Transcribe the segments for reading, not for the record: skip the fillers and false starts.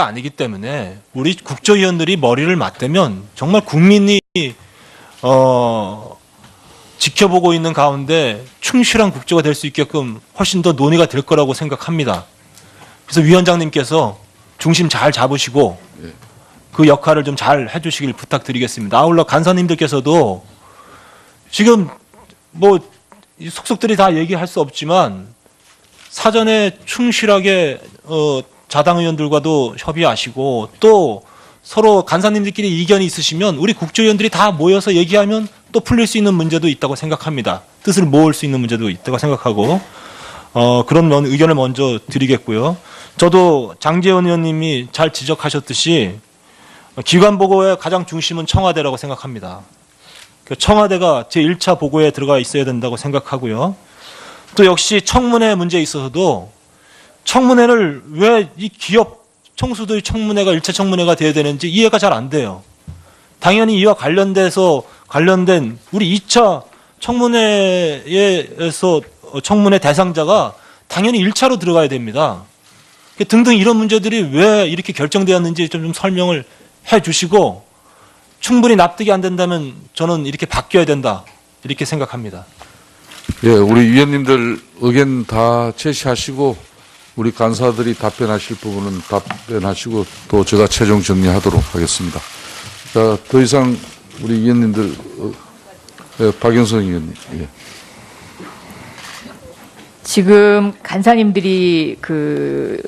아니기 때문에 우리 국조위원들이 머리를 맞대면 정말 국민이 지켜보고 있는 가운데 충실한 국조가 될 수 있게끔 훨씬 더 논의가 될 거라고 생각합니다. 그래서 위원장님께서 중심 잘 잡으시고 그 역할을 좀 잘 해주시길 부탁드리겠습니다. 아울러 간사님들께서도 지금 뭐 속속들이 다 얘기할 수 없지만 사전에 충실하게 자당 의원들과도 협의하시고 또 서로 간사님들끼리 이견이 있으시면 우리 국조위원들이 다 모여서 얘기하면 또 풀릴 수 있는 문제도 있다고 생각합니다. 뜻을 모을 수 있는 문제도 있다고 생각하고 그런 의견을 먼저 드리겠고요. 저도 장제원 의원님이 잘 지적하셨듯이 기관 보고의 가장 중심은 청와대라고 생각합니다. 청와대가 제1차 보고에 들어가 있어야 된다고 생각하고요. 또 역시 청문회 문제에 있어서도 청문회를 왜 이 기업 총수들의 청문회가 1차 청문회가 돼야 되는지 이해가 잘 안 돼요. 당연히 이와 관련된 우리 2차 청문회에서 청문회 대상자가 당연히 1차로 들어가야 됩니다. 등등 이런 문제들이 왜 이렇게 결정되었는지 좀 설명을 해 주시고 충분히 납득이 안 된다면 저는 이렇게 바뀌어야 된다 이렇게 생각합니다. 예, 우리 위원님들 의견 다 제시하시고 우리 간사들이 답변하실 부분은 답변하시고 또 제가 최종 정리하도록 하겠습니다. 자, 더 이상 우리 위원님들 박영선 의원님. 예. 지금 간사님들이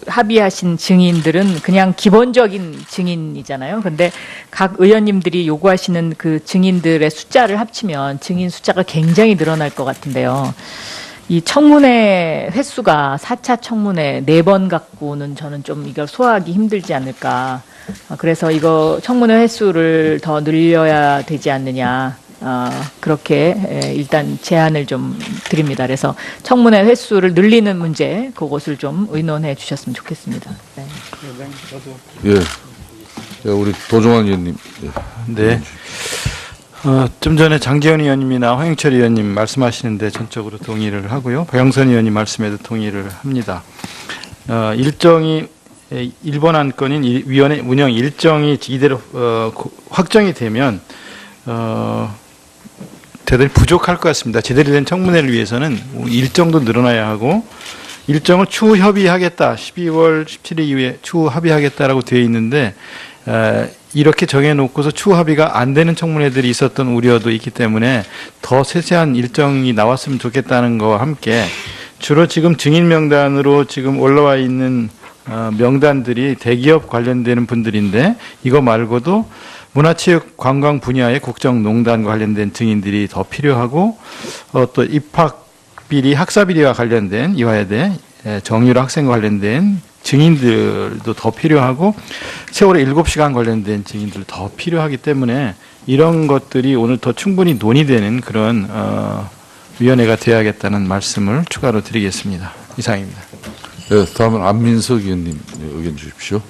합의하신 증인들은 그냥 기본적인 증인이잖아요. 근데 각 의원님들이 요구하시는 그 증인들의 숫자를 합치면 증인 숫자가 굉장히 늘어날 것 같은데요. 이 청문회 횟수가 4차 청문회 4번 갖고는 저는 좀 이걸 소화하기 힘들지 않을까. 그래서 이거 청문회 횟수를 더 늘려야 되지 않느냐. 그렇게 일단 제안을 좀 드립니다. 그래서 청문회 횟수를 늘리는 문제, 그것을 좀 의논해 주셨으면 좋겠습니다. 네. 예. 예, 우리 도종환 의원님. 예. 네. 좀 전에 장제원 의원님이나 황영철 의원님 말씀하시는데 전적으로 동의를 하고요. 박영선 의원님 말씀에도 동의를 합니다. 일정이 일본 안건인 위원회 운영 일정이 이대로 확정이 되면 대단히 부족할 것 같습니다. 제대로 된 청문회를 위해서는 일정도 늘어나야 하고 일정을 추후 협의하겠다. 12월 17일 이후에 추후 합의하겠다라고 되어 있는데 이렇게 정해놓고서 추후 합의가 안 되는 청문회들이 있었던 우려도 있기 때문에 더 세세한 일정이 나왔으면 좋겠다는 것과 함께 주로 지금 증인 명단으로 지금 올라와 있는 명단들이 대기업 관련되는 분들인데 이거 말고도 문화체육관광 분야의 국정농단과 관련된 증인들이 더 필요하고 또 입학비리, 학사비리와 관련된 이화여대 정유라 학생과 관련된 증인들도 더 필요하고 세월의 7시간 관련된 증인들 더 필요하기 때문에 이런 것들이 오늘 더 충분히 논의되는 그런 위원회가 되어야겠다는 말씀을 추가로 드리겠습니다. 이상입니다. 네, 다음은 안민석 의원님 의견 주십시오.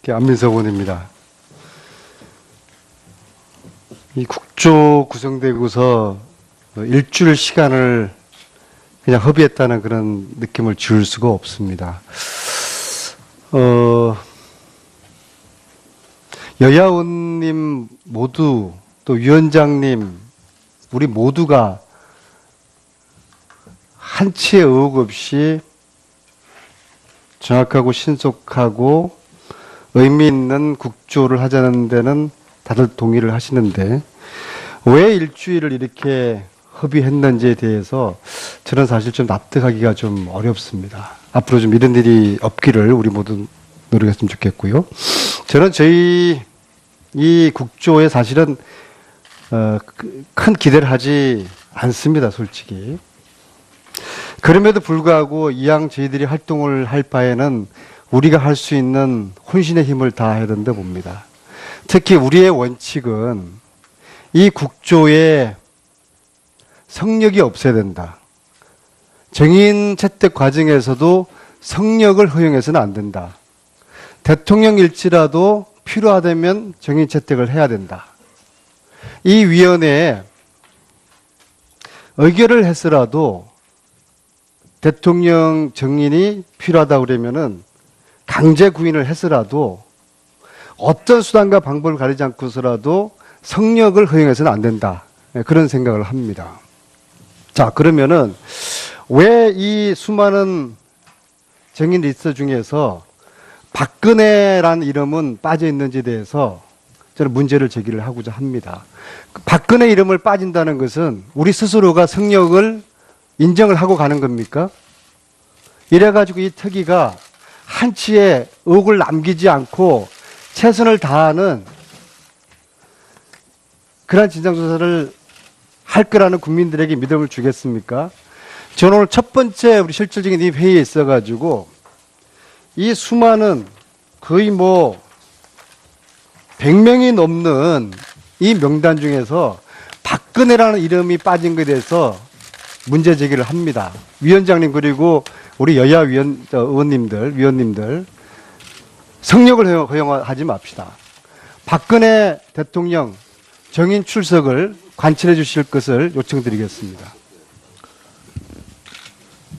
안민석 의원입니다. 이 국조 구성되고서 일주일 시간을 그냥 허비했다는 그런 느낌을 줄 수가 없습니다. 여야 의원님 모두 또 위원장님 우리 모두가 한치의 의혹 없이 정확하고 신속하고 의미 있는 국조를 하자는 데는 다들 동의를 하시는데 왜 일주일을 이렇게 협의했는지에 대해서 저는 사실 좀 납득하기가 좀 어렵습니다. 앞으로 좀 이런 일이 없기를 우리 모두 노력했으면 좋겠고요. 저는 저희 이 국조에 사실은 큰 기대를 하지 않습니다, 솔직히. 그럼에도 불구하고 이왕 저희들이 활동을 할 바에는 우리가 할 수 있는 혼신의 힘을 다해야 된다 봅니다. 특히 우리의 원칙은 이 국조에 성역이 없어야 된다. 정인 채택 과정에서도 성역을 허용해서는 안 된다. 대통령일지라도 필요하다면 정인 채택을 해야 된다. 이 위원회에 의결을 했으라도 대통령 증인이 필요하다 그러면은 강제 구인을 해서라도 어떤 수단과 방법을 가리지 않고서라도 성역을 허용해서는 안 된다. 그런 생각을 합니다. 자, 그러면은 왜 이 수많은 증인 리스트 중에서 박근혜라는 이름은 빠져 있는지에 대해서 저는 문제를 제기를 하고자 합니다. 박근혜 이름을 빠진다는 것은 우리 스스로가 성역을 인정을 하고 가는 겁니까? 이래가지고 이 특위가 한치의 의혹을 남기지 않고 최선을 다하는 그러한 진상조사를 할 거라는 국민들에게 믿음을 주겠습니까? 저는 오늘 첫 번째 우리 실질적인 이 회의에 있어가지고 이 수많은 거의 100명이 넘는 이 명단 중에서 박근혜라는 이름이 빠진 것에 대해서 문제 제기를 합니다. 위원장님 그리고 우리 여야 위원님들 성역을 허용하지 맙시다. 박근혜 대통령 정인 출석을 관찰해 주실 것을 요청드리겠습니다.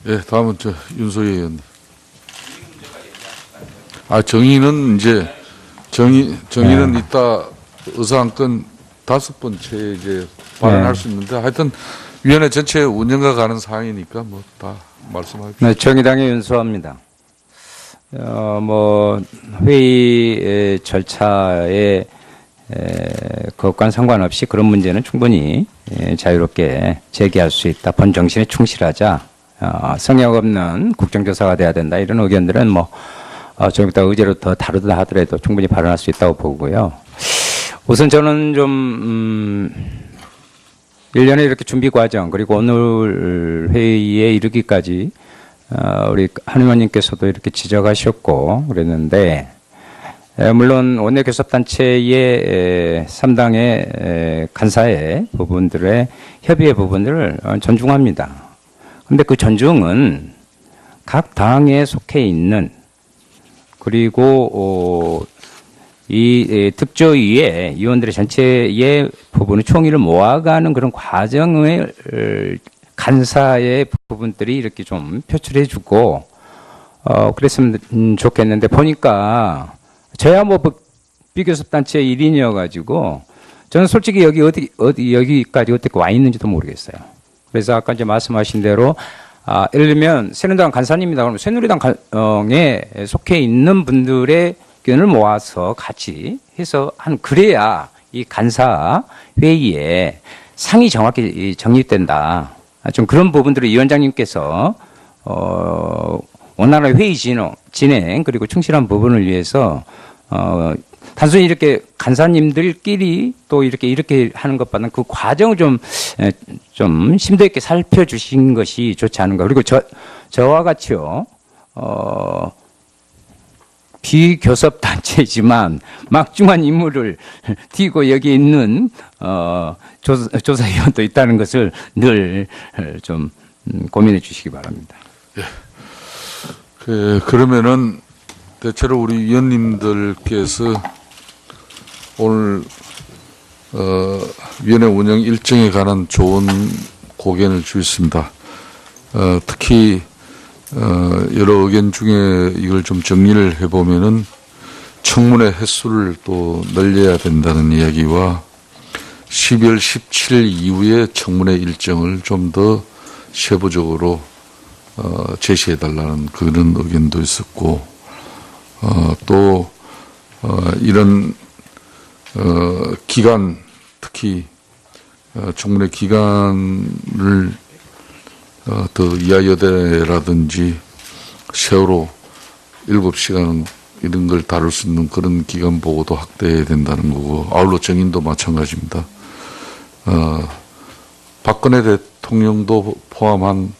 예, 다음은 윤소희 의원님. 정의는 이제 정의는 이따 의사안건 5번째 이제 발언할 수 있는데 하여튼 위원회 전체 운영과 가는 사항이니까 뭐 다 말씀하십시오. 네, 정의당의 윤수호입니다. 회의 절차에 그것과는 상관없이 그런 문제는 충분히 자유롭게 제기할 수 있다. 본 정신에 충실하자. 성역 없는 국정조사가 돼야 된다. 이런 의견들은 좀 이따 의제로 더 다루다 하더라도 충분히 발언할 수 있다고 보고요. 우선 저는 좀 1년의 이렇게 준비 과정 그리고 오늘 회의에 이르기까지 우리 한 의원님께서도 이렇게 지적하셨고 그랬는데 물론 원내교섭단체의 3당의 간사의 부분들의 협의의 부분들을 존중합니다. 그런데 그 존중은 각 당에 속해 있는 그리고 이 특조위의 위원들의 전체의 부분을 총의를 모아가는 그런 과정을 간사의 부분들이 이렇게 좀 표출해주고 그랬으면 좋겠는데 보니까 저야 비교섭단체 1인이어가지고 저는 솔직히 여기까지 어떻게 와 있는지도 모르겠어요. 그래서 아까 이제 말씀하신 대로 예를 들면 새누리당 간사님이다 그러면 새누리당에 속해 있는 분들의 의견을 모아서 같이 해서 그래야 이 간사 회의에 상이 정확히 정립된다. 좀 그런 부분들을 위원장님께서 원활한 회의 진행 그리고 충실한 부분을 위해서 단순히 이렇게 간사님들끼리 또 이렇게 하는 것보다는 그 과정을 좀 심도 있게 살펴주신 것이 좋지 않은가. 그리고 저와 같이요, 비교섭단체지만 막중한 임무를 띠고 여기 있는 조사위원도 있다는 것을 늘 좀 고민해 주시기 바랍니다. 예. 그러면은 대체로 우리 위원님들께서 오늘 위원회 운영 일정에 관한 좋은 고견을 주셨습니다. 특히 여러 의견 중에 이걸 좀 정리를 해보면은 청문회 횟수를 또 늘려야 된다는 이야기와 12월 17일 이후에 청문회 일정을 좀 더 세부적으로 제시해달라는 그런 의견도 있었고 또 이런 기간 특히 청문회 기간을 더 이하여대라든지 세월호 7시간 이런 걸 다룰 수 있는 그런 기간 보고도 확대해야 된다는 거고 아울러 정인도 마찬가지입니다. 박근혜 대통령도 포함한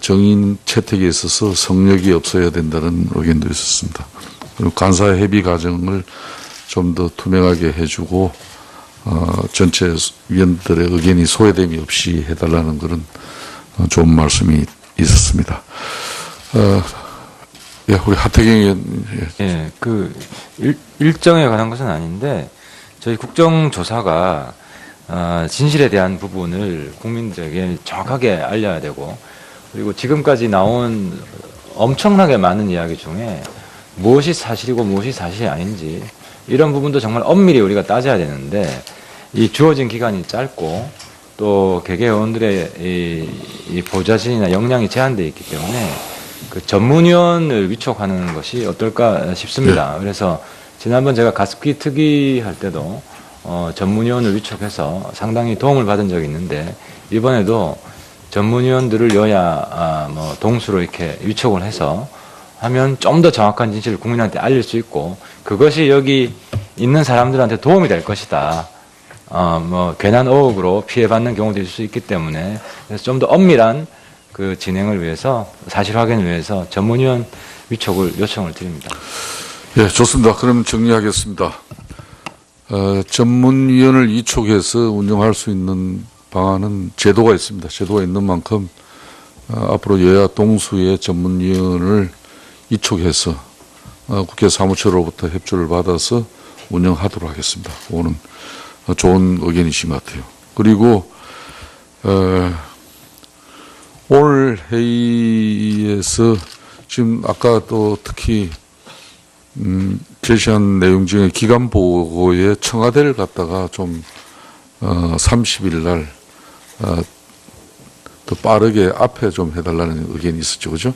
정인 채택에 있어서 성역이 없어야 된다는 의견도 있었습니다. 그리고 간사 협의 과정을 좀 더 투명하게 해주고 전체 위원들의 의견이 소외됨이 없이 해달라는 그런 좋은 말씀이 있었습니다. 예, 우리 하태경 의원. 예, 일정에 관한 것은 아닌데 저희 국정조사가 진실에 대한 부분을 국민들에게 정확하게 알려야 되고 그리고 지금까지 나온 엄청나게 많은 이야기 중에 무엇이 사실이고 무엇이 사실이 아닌지 이런 부분도 정말 엄밀히 우리가 따져야 되는데 이 주어진 기간이 짧고 또 개개 의원들의 이 보좌진이나 역량이 제한되어 있기 때문에 그 전문위원을 위촉하는 것이 어떨까 싶습니다. 그래서 지난번 제가 가습기 특위 할 때도 전문위원을 위촉해서 상당히 도움을 받은 적이 있는데 이번에도 전문위원들을 여야 뭐 동수로 이렇게 위촉을 해서 하면 좀 더 정확한 진실을 국민한테 알릴 수 있고 그것이 여기 있는 사람들한테 도움이 될 것이다. 뭐 괜한 의혹으로 피해받는 경우도 있을 수 있기 때문에 그래서 좀 더 엄밀한 그 진행을 위해서 사실 확인을 위해서 전문위원 위촉을 요청을 드립니다. 예, 좋습니다. 그럼 정리하겠습니다. 전문위원을 위촉해서 운영할 수 있는 방안은 제도가 있습니다. 제도가 있는 만큼 앞으로 여야 동수의 전문위원을 위촉해서 국회 사무처로부터 협조를 받아서 운영하도록 하겠습니다. 오늘 좋은 의견이신 것 같아요. 그리고 오늘 회의에서 지금 아까 또 특히 제시한 내용 중에 기간 보고에 청와대를 갖다가 좀 30일 날 더 빠르게 앞에 좀 해달라는 의견이 있었죠, 그죠?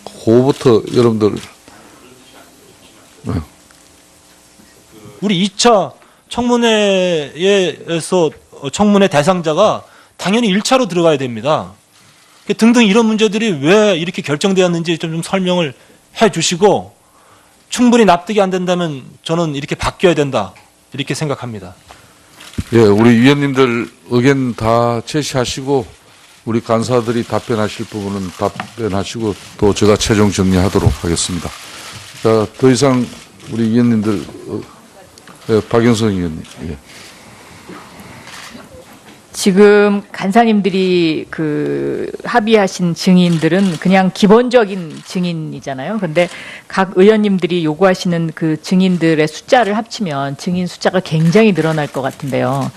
그거부터 여러분들 우리 2차 청문회에서 청문회 대상자가 당연히 1차로 들어가야 됩니다. 등등 이런 문제들이 왜 이렇게 결정되었는지 좀 설명을 해 주시고 충분히 납득이 안 된다면 저는 이렇게 바뀌어야 된다. 이렇게 생각합니다. 예, 우리 위원님들 의견 다 제시하시고 우리 간사들이 답변하실 부분은 답변하시고 또 제가 최종 정리하도록 하겠습니다. 자, 더 이상 우리 위원님들 박영선 의원님. 예. 지금 간사님들이 그 합의하신 증인들은 그냥 기본적인 증인이잖아요. 근데 각 의원님들이 요구하시는 그 증인들의 숫자를 합치면 증인 숫자가 굉장히 늘어날 것 같은데요.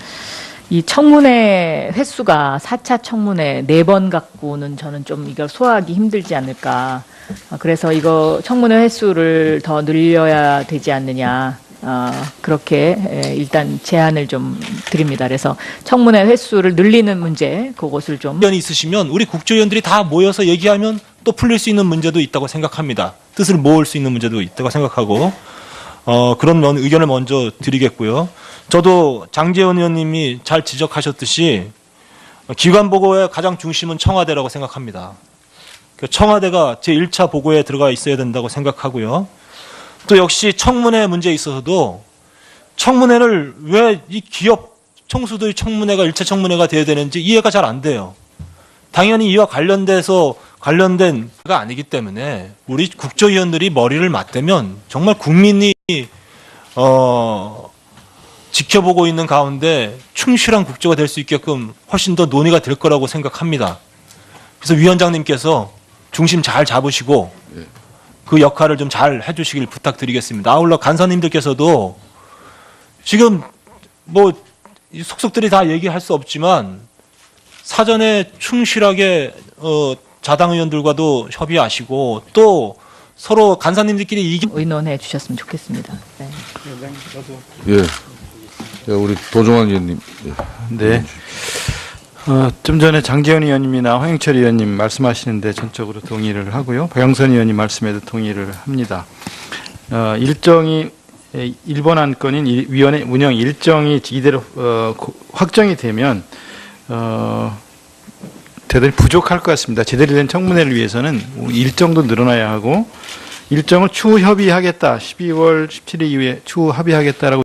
이 청문회 횟수가 4차 청문회 4번 갖고는 저는 좀 이걸 소화하기 힘들지 않을까. 그래서 이거 청문회 횟수를 더 늘려야 되지 않느냐. 그렇게 일단 제안을 좀 드립니다. 그래서 청문회 횟수를 늘리는 문제, 그것을 좀. 의견이 있으시면 우리 국조위원들이 다 모여서 얘기하면 또 풀릴 수 있는 문제도 있다고 생각합니다. 뜻을 모을 수 있는 문제도 있다고 생각하고 그런 의견을 먼저 드리겠고요. 저도 장제원 의원님이 잘 지적하셨듯이 기관 보고의 가장 중심은 청와대라고 생각합니다. 청와대가 제1차 보고에 들어가 있어야 된다고 생각하고요. 또 역시 청문회 문제에 있어서도 청문회를 왜 이 기업 총수들 청문회가 1차 청문회가 돼야 되는지 이해가 잘 안 돼요. 당연히 이와 관련된 가 아니기 때문에 우리 국조위원들이 머리를 맞대면 정말 국민이 지켜보고 있는 가운데 충실한 국조가 될 수 있게끔 훨씬 더 논의가 될 거라고 생각합니다. 그래서 위원장님께서 중심 잘 잡으시고 그 역할을 좀 잘 해주시길 부탁드리겠습니다. 아울러 간사님들께서도 지금 뭐 속속들이 다 얘기할 수 없지만 사전에 충실하게 자당 의원들과도 협의하시고 또 서로 간사님들끼리 의논해 주셨으면 좋겠습니다. 네. 예. 예, 우리 도종환 의원님. 예. 네. 좀 전에 장제원 의원님이나 황영철 의원님 말씀하시는데 전적으로 동의를 하고요. 박영선 의원님 말씀에도 동의를 합니다. 일정이 일본 안건인 위원회 운영 일정이 이대로 확정이 되면 대단히 부족할 것 같습니다. 제대로 된 청문회를 위해서는 일정도 늘어나야 하고 일정을 추후 협의하겠다. 12월 17일 이후에 추후 합의하겠다라고